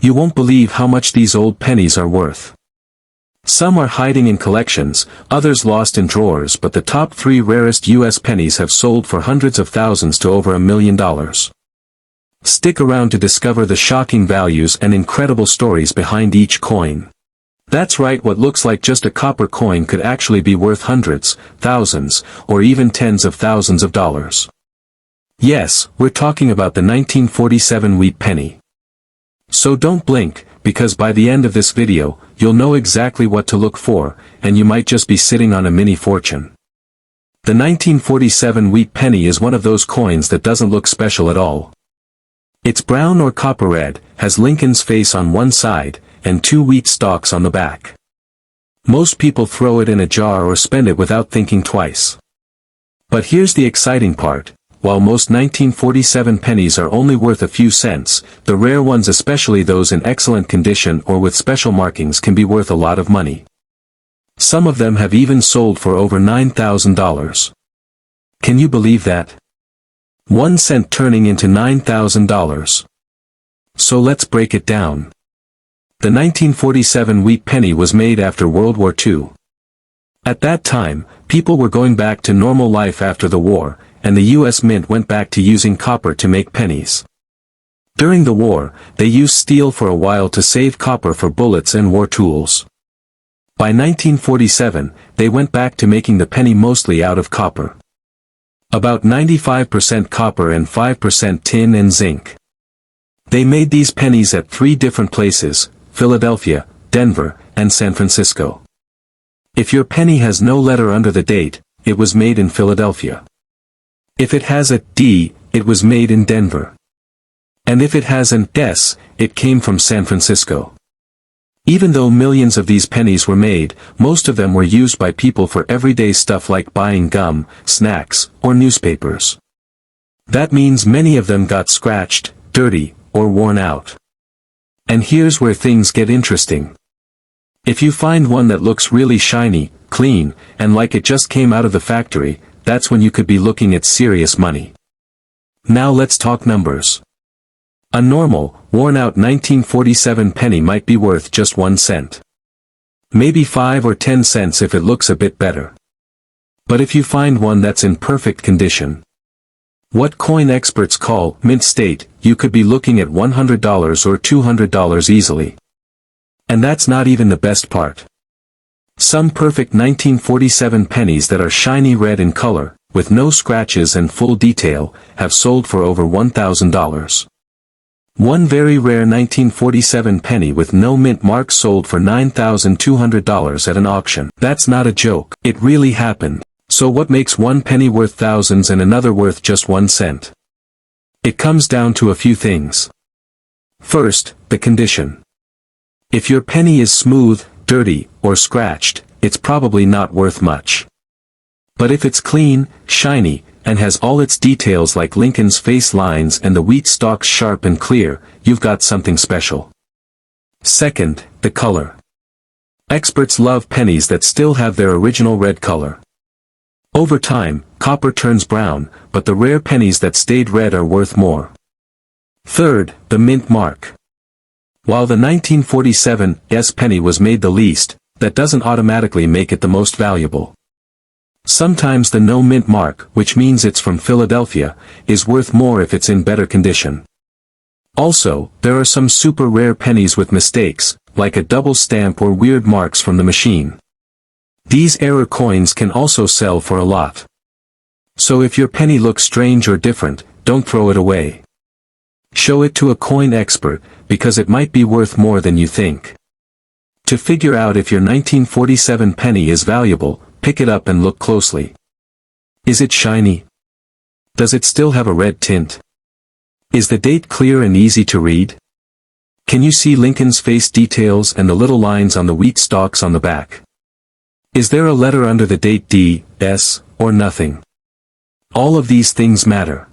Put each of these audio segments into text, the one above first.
You won't believe how much these old pennies are worth. Some are hiding in collections, others lost in drawers, but the top 3 rarest U.S. pennies have sold for hundreds of thousands to over $1 million. Stick around to discover the shocking values and incredible stories behind each coin. That's right, what looks like just a copper coin could actually be worth hundreds, thousands, or even tens of thousands of dollars. Yes, we're talking about the 1947 wheat penny. So don't blink, because by the end of this video, you'll know exactly what to look for, and you might just be sitting on a mini fortune. The 1947 wheat penny is one of those coins that doesn't look special at all. It's brown or copper red, has Lincoln's face on one side, and 2 wheat stalks on the back. Most people throw it in a jar or spend it without thinking twice. But here's the exciting part. While most 1947 pennies are only worth a few cents, the rare ones, especially those in excellent condition or with special markings, can be worth a lot of money. Some of them have even sold for over $9,000. Can you believe that? 1 cent turning into $9,000. So let's break it down. The 1947 wheat penny was made after World War II. At that time, people were going back to normal life after the war, and the U.S. Mint went back to using copper to make pennies. During the war, they used steel for a while to save copper for bullets and war tools. By 1947, they went back to making the penny mostly out of copper. About 95% copper and 5% tin and zinc. They made these pennies at 3 different places: Philadelphia, Denver, and San Francisco. If your penny has no letter under the date, it was made in Philadelphia. If it has a D, it was made in Denver. And if it has an S, it came from San Francisco. Even though millions of these pennies were made, most of them were used by people for everyday stuff like buying gum, snacks, or newspapers. That means many of them got scratched, dirty, or worn out. And here's where things get interesting. If you find one that looks really shiny, clean, and like it just came out of the factory, that's when you could be looking at serious money. Now let's talk numbers. A normal, worn-out 1947 penny might be worth just 1 cent. Maybe 5 or 10 cents if it looks a bit better. But if you find one that's in perfect condition, what coin experts call mint state, you could be looking at $100 or $200 easily. And that's not even the best part. Some perfect 1947 pennies that are shiny red in color, with no scratches and full detail, have sold for over $1,000. One very rare 1947 penny with no mint mark sold for $9,200 at an auction. That's not a joke. It really happened. So what makes one penny worth thousands and another worth just 1 cent? It comes down to a few things. First, the condition. If your penny is smooth, dirty, or scratched, it's probably not worth much. But if it's clean, shiny, and has all its details like Lincoln's face lines and the wheat stalks sharp and clear, you've got something special. Second, the color. Experts love pennies that still have their original red color. Over time, copper turns brown, but the rare pennies that stayed red are worth more. Third, the mint mark. While the 1947 penny was made the least, that doesn't automatically make it the most valuable. Sometimes the no mint mark, which means it's from Philadelphia, is worth more if it's in better condition. Also, there are some super rare pennies with mistakes, like a double stamp or weird marks from the machine. These error coins can also sell for a lot. So if your penny looks strange or different, don't throw it away. Show it to a coin expert, because it might be worth more than you think. To figure out if your 1947 penny is valuable, pick it up and look closely. Is it shiny? Does it still have a red tint? Is the date clear and easy to read? Can you see Lincoln's face details and the little lines on the wheat stalks on the back? Is there a letter under the date D, S, or nothing? All of these things matter.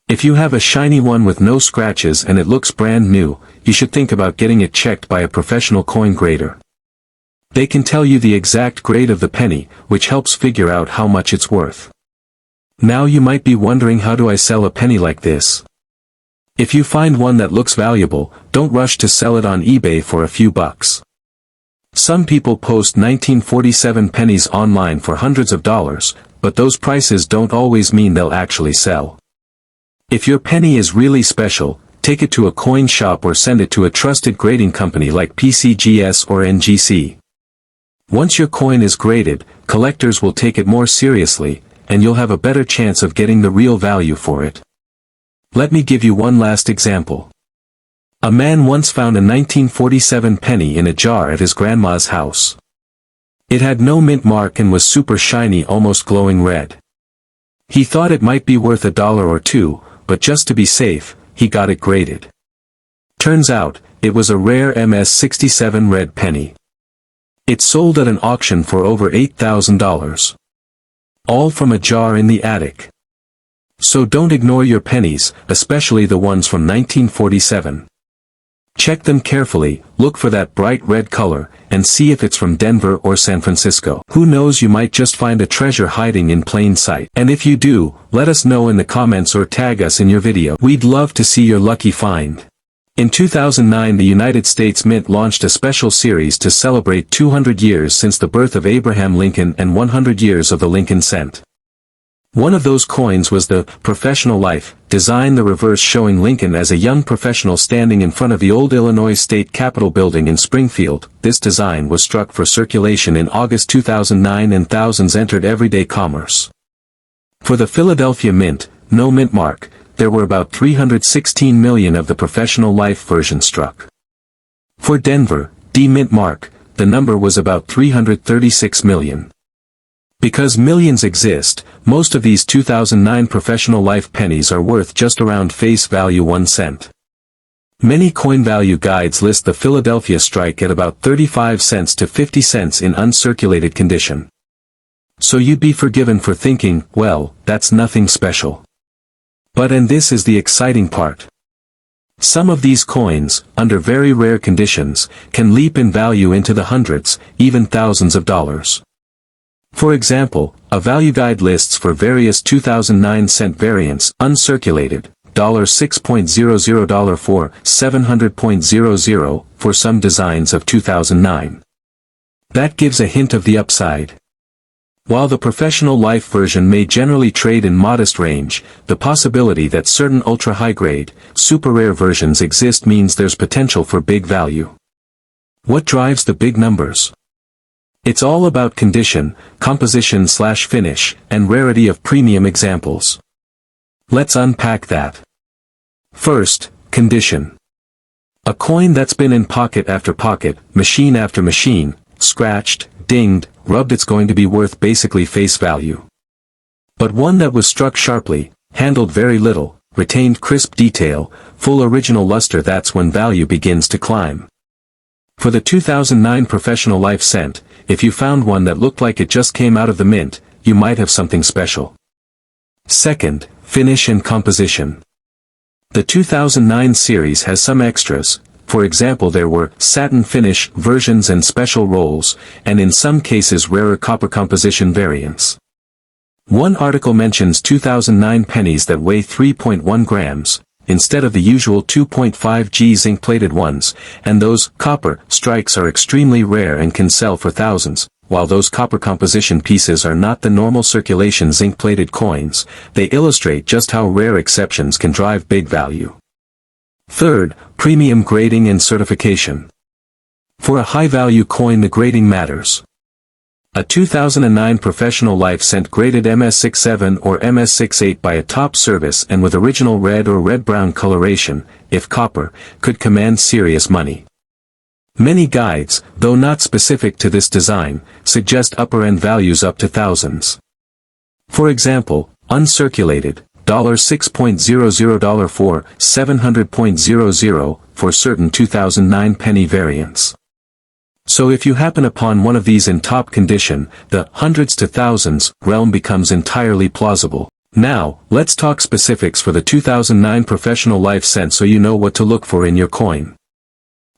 If you have a shiny one with no scratches and it looks brand new, you should think about getting it checked by a professional coin grader. They can tell you the exact grade of the penny, which helps figure out how much it's worth. Now you might be wondering, how do I sell a penny like this? If you find one that looks valuable, don't rush to sell it on eBay for a few bucks. Some people post 1947 pennies online for hundreds of dollars, but those prices don't always mean they'll actually sell. If your penny is really special, take it to a coin shop or send it to a trusted grading company like PCGS or NGC. Once your coin is graded, collectors will take it more seriously, and you'll have a better chance of getting the real value for it. Let me give you one last example. A man once found a 1947 penny in a jar at his grandma's house. It had no mint mark and was super shiny, almost glowing red. He thought it might be worth $1 or $2, but just to be safe, he got it graded. Turns out, it was a rare MS-67 red penny. It sold at an auction for over $8,000. All from a jar in the attic. So don't ignore your pennies, especially the ones from 1947. Check them carefully, look for that bright red color, and see if it's from Denver or San Francisco. Who knows, you might just find a treasure hiding in plain sight. And if you do, let us know in the comments or tag us in your video. We'd love to see your lucky find. In 2009, the United States Mint launched a special series to celebrate 200 years since the birth of Abraham Lincoln and 100 years of the Lincoln cent. One of those coins was the Professional Life design, the reverse showing Lincoln as a young professional standing in front of the old Illinois State Capitol building in Springfield. This design was struck for circulation in August 2009 and thousands entered everyday commerce. For the Philadelphia Mint, no mint mark, there were about 316 million of the Professional Life version struck. For Denver, D mint mark, the number was about 336 million. Because millions exist, most of these 2009 Professional Life pennies are worth just around face value 1 cent. Many coin value guides list the Philadelphia strike at about 35 cents to 50 cents in uncirculated condition. So you'd be forgiven for thinking, well, that's nothing special. But and this is the exciting part. Some of these coins, under very rare conditions, can leap in value into the hundreds, even thousands of dollars. For example, a value guide lists for various 2009 cent variants, uncirculated, $6.00, $4, 700.00, for some designs of 2009. That gives a hint of the upside. While the Professional Life version may generally trade in modest range, the possibility that certain ultra-high-grade, super-rare versions exist means there's potential for big value. What drives the big numbers? It's all about condition, composition/finish, and rarity of premium examples. Let's unpack that. First, condition. A coin that's been in pocket after pocket, machine after machine, scratched, dinged, rubbed, it's going to be worth basically face value. But one that was struck sharply, handled very little, retained crisp detail, full original luster, that's when value begins to climb. For the 2009 Professional Life cent, if you found one that looked like it just came out of the mint, you might have something special. Second, finish and composition. The 2009 series has some extras. For example, there were satin finish versions and special rolls, and in some cases rarer copper composition variants. One article mentions 2009 pennies that weigh 3.1 grams, instead of the usual 2.5 g zinc-plated ones, and those copper strikes are extremely rare and can sell for thousands. While those copper composition pieces are not the normal circulation zinc-plated coins, they illustrate just how rare exceptions can drive big value. Third, premium grading and certification. For a high-value coin, the grading matters. A 2009 Professional Life cent graded MS-67 or MS-68 by a top service and with original red or red-brown coloration, if copper, could command serious money. Many guides, though not specific to this design, suggest upper-end values up to thousands. For example, uncirculated, $6.00, $4, 700.00, for certain 2009 penny variants. So if you happen upon one of these in top condition, the hundreds to thousands realm becomes entirely plausible. Now, let's talk specifics for the 2009 Professional Life cent so you know what to look for in your coin.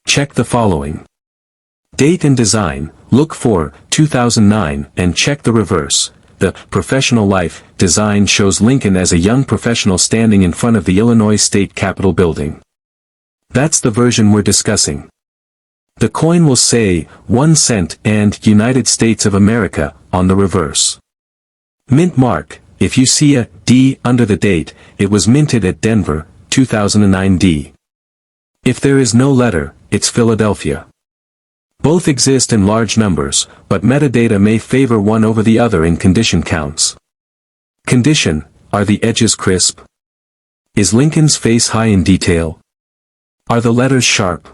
Check the following. Date and design, look for 2009, and check the reverse. The Professional Life design shows Lincoln as a young professional standing in front of the Illinois State Capitol building. That's the version we're discussing. The coin will say 1 cent and United States of America on the reverse. Mint mark: if you see a D under the date, it was minted at Denver, 2009 D. If there is no letter, it's Philadelphia. Both exist in large numbers, but metadata may favor one over the other in condition counts. Condition: are the edges crisp? Is Lincoln's face high in detail? Are the letters sharp?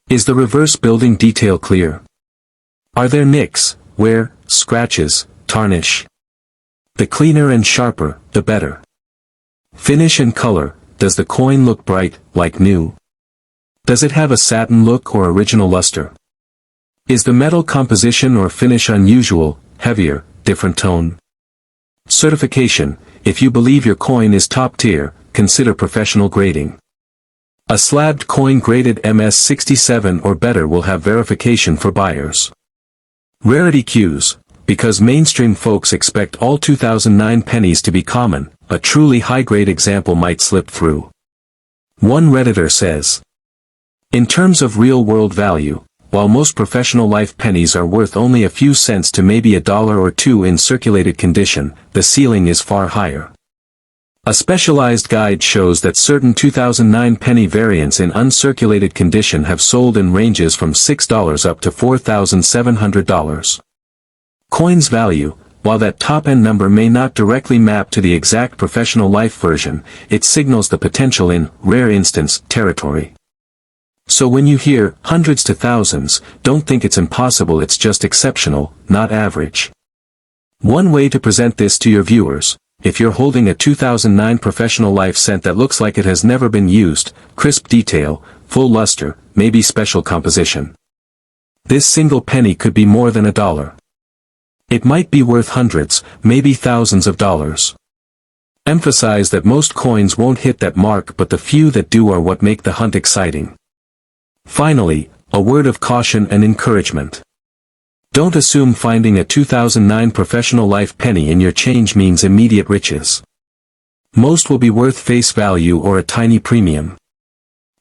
Is the reverse building detail clear? Are there nicks, wear, scratches, tarnish? The cleaner and sharper, the better. Finish and color: does the coin look bright, like new? Does it have a satin look or original luster? Is the metal composition or finish unusual, heavier, different tone? Certification: if you believe your coin is top tier, consider professional grading. A slabbed coin graded MS67 or better will have verification for buyers. Rarity cues: because mainstream folks expect all 2009 pennies to be common, a truly high-grade example might slip through. One Redditor says, in terms of real-world value, while most professional life pennies are worth only a few cents to maybe $1 or $2 in circulated condition, the ceiling is far higher. A specialized guide shows that certain 2009 penny variants in uncirculated condition have sold in ranges from $6 up to $4,700. Coin's value: while that top-end number may not directly map to the exact professional life version, it signals the potential in rare instance territory. So when you hear hundreds to thousands, don't think it's impossible, it's just exceptional, not average. One way to present this to your viewers: if you're holding a 2009 professional life cent that looks like it has never been used, crisp detail, full luster, maybe special composition. This single penny could be more than $1. It might be worth hundreds, maybe thousands of dollars. Emphasize that most coins won't hit that mark, but the few that do are what make the hunt exciting. Finally, a word of caution and encouragement. Don't assume finding a 2009 professional life penny in your change means immediate riches. Most will be worth face value or a tiny premium.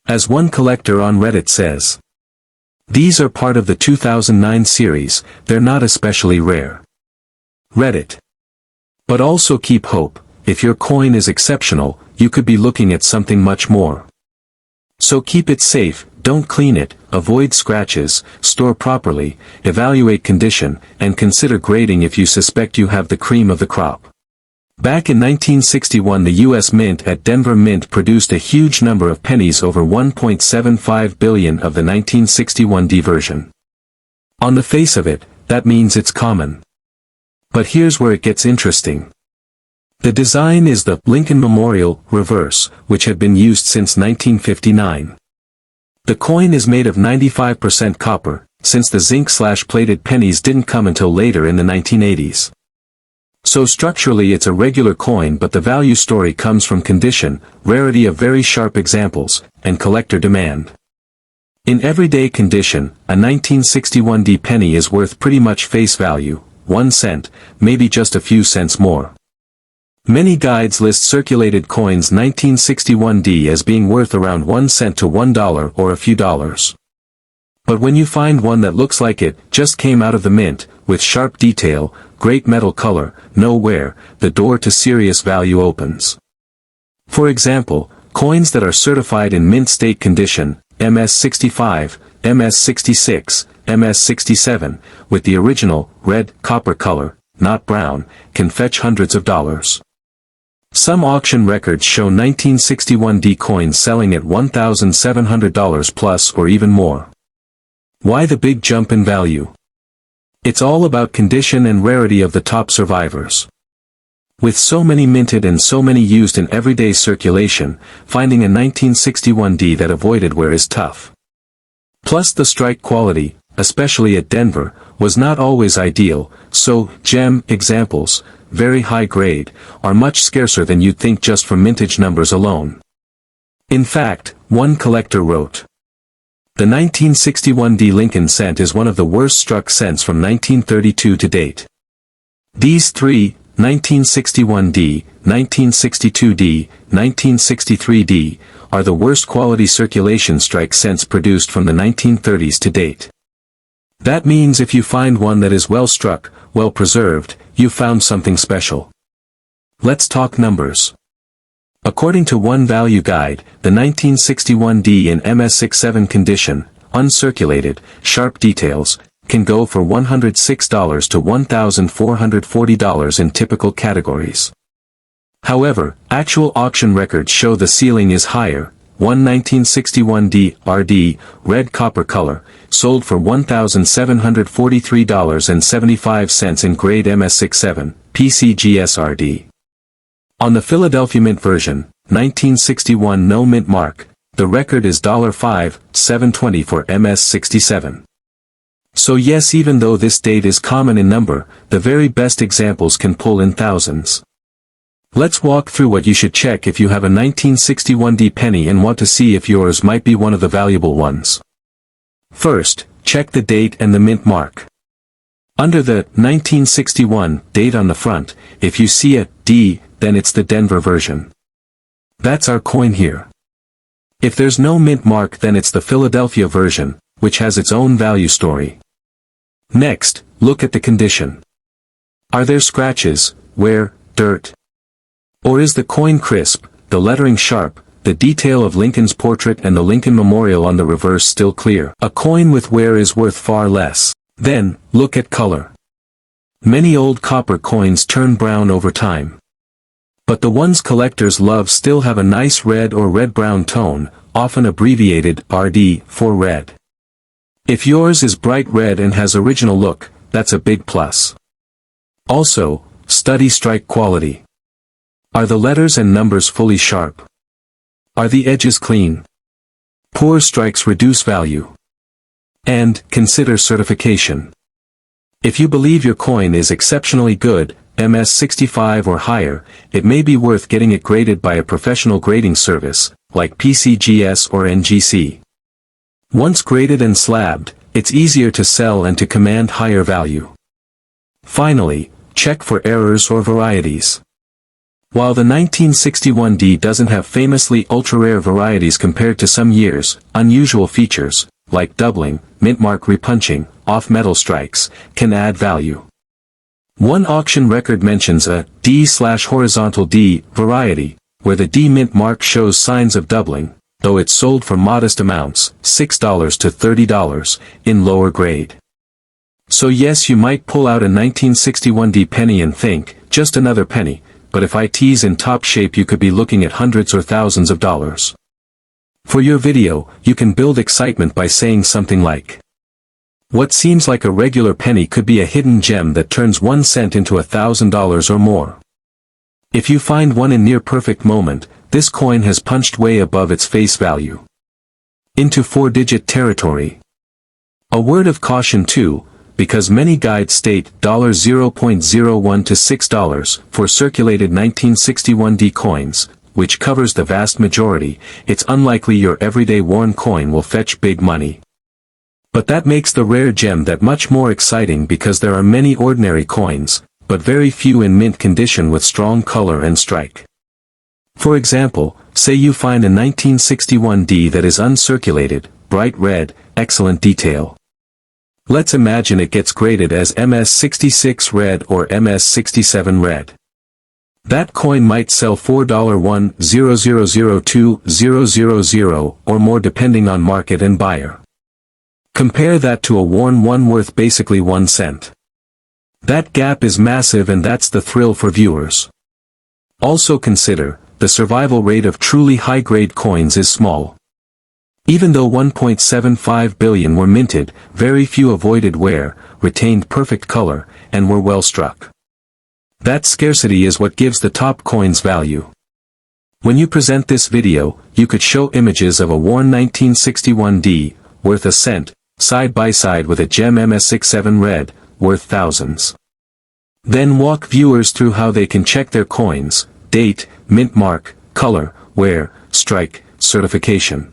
As one collector on Reddit says, these are part of the 2009 series, they're not especially rare. Reddit. But also keep hope: if your coin is exceptional, you could be looking at something much more. So keep it safe, don't clean it, avoid scratches, store properly, evaluate condition, and consider grading if you suspect you have the cream of the crop. Back in 1961, the U.S. Mint at Denver Mint produced a huge number of pennies, over 1.75 billion of the 1961 D version. On the face of it, that means it's common. But here's where it gets interesting. The design is the Lincoln Memorial reverse, which had been used since 1959. The coin is made of 95% copper, since the zinc/plated pennies didn't come until later in the 1980s. So structurally it's a regular coin, but the value story comes from condition, rarity of very sharp examples, and collector demand. In everyday condition, a 1961 D penny is worth pretty much face value, 1 cent, maybe just a few cents more. Many guides list circulated coins 1961 D as being worth around 1 cent to $1 or a few dollars. But when you find one that looks like it just came out of the mint, with sharp detail, great metal color, no wear, the door to serious value opens. For example, coins that are certified in mint state condition, MS65, MS66, MS67, with the original, red, copper color, not brown, can fetch hundreds of dollars. Some auction records show 1961 D coins selling at $1,700 plus or even more. Why the big jump in value? It's all about condition and rarity of the top survivors. With so many minted and so many used in everyday circulation, finding a 1961 D that avoided wear is tough. Plus the strike quality, especially at Denver, was not always ideal, so gem examples, very high grade, are much scarcer than you'd think just from mintage numbers alone. In fact, one collector wrote, the 1961 D Lincoln cent is one of the worst struck cents from 1932 to date. These three, 1961D, 1962D, 1963D, are the worst quality circulation strike cents produced from the 1930s to date. That means if you find one that is well struck, well preserved, you found something special. Let's talk numbers. According to One Value Guide, the 1961D in MS67 condition, uncirculated, sharp details, can go for $106 to $1,440 in typical categories. However, actual auction records show the ceiling is higher. One 1961D RD, red copper color, sold for $1,743.75 in grade MS67, PCGS RD. On the Philadelphia Mint version, 1961 no mint mark, the record is $5,720 for MS67. So yes, even though this date is common in number, the very best examples can pull in thousands. Let's walk through what you should check if you have a 1961D penny and want to see if yours might be one of the valuable ones. First, check the date and the mint mark. Under the 1961 date on the front, if you see a D, then it's the Denver version. That's our coin here. If there's no mint mark, then it's the Philadelphia version, which has its own value story. Next, look at the condition. Are there scratches, wear, dirt? Or is the coin crisp, the lettering sharp, the detail of Lincoln's portrait and the Lincoln Memorial on the reverse still clear? A coin with wear is worth far less. Then, look at color. Many old copper coins turn brown over time. But the ones collectors love still have a nice red or red-brown tone, often abbreviated RD for red. If yours is bright red and has original look, that's a big plus. Also, study strike quality. Are the letters and numbers fully sharp? Are the edges clean? Poor strikes reduce value. And, consider certification. If you believe your coin is exceptionally good, MS65 or higher, it may be worth getting it graded by a professional grading service, like PCGS or NGC. Once graded and slabbed, it's easier to sell and to command higher value. Finally, check for errors or varieties. While the 1961D doesn't have famously ultra-rare varieties compared to some years, unusual features, like doubling, mint mark repunching, off-metal strikes, can add value. One auction record mentions a D/horizontal D variety, where the D mint mark shows signs of doubling, though it's sold for modest amounts, $6 to $30, in lower grade. So yes, you might pull out a 1961D penny and think, just another penny, but if it's in top shape you could be looking at hundreds or thousands of dollars. For your video, you can build excitement by saying something like, what seems like a regular penny could be a hidden gem that turns 1 cent into $1,000 or more. If you find one in near perfect moment, this coin has punched way above its face value. Into 4-digit territory. A word of caution too, because many guides state $0.01 to $6 for circulated 1961D coins, which covers the vast majority. It's unlikely your everyday worn coin will fetch big money. But that makes the rare gem that much more exciting because there are many ordinary coins, but very few in mint condition with strong color and strike. For example, say you find a 1961D that is uncirculated, bright red, excellent detail. Let's imagine it gets graded as MS66 red or MS67 red. That coin might sell $4,100,000 or more depending on market and buyer. Compare that to a worn one worth basically 1 cent. That gap is massive, and that's the thrill for viewers. Also consider, the survival rate of truly high-grade coins is small. Even though 1.75 billion were minted, very few avoided wear, retained perfect color, and were well struck. That scarcity is what gives the top coins value. When you present this video, you could show images of a worn 1961D, worth a cent, side by side with a gem MS67 red, worth thousands. Then walk viewers through how they can check their coins, date, mint mark, color, wear, strike, certification.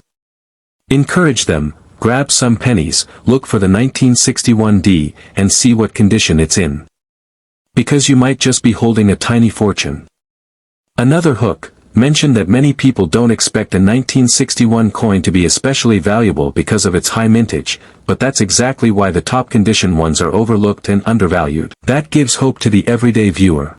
Encourage them, grab some pennies, look for the 1961D, and see what condition it's in. Because you might just be holding a tiny fortune. Another hook, mentioned that many people don't expect a 1961 coin to be especially valuable because of its high mintage, but that's exactly why the top condition ones are overlooked and undervalued. That gives hope to the everyday viewer.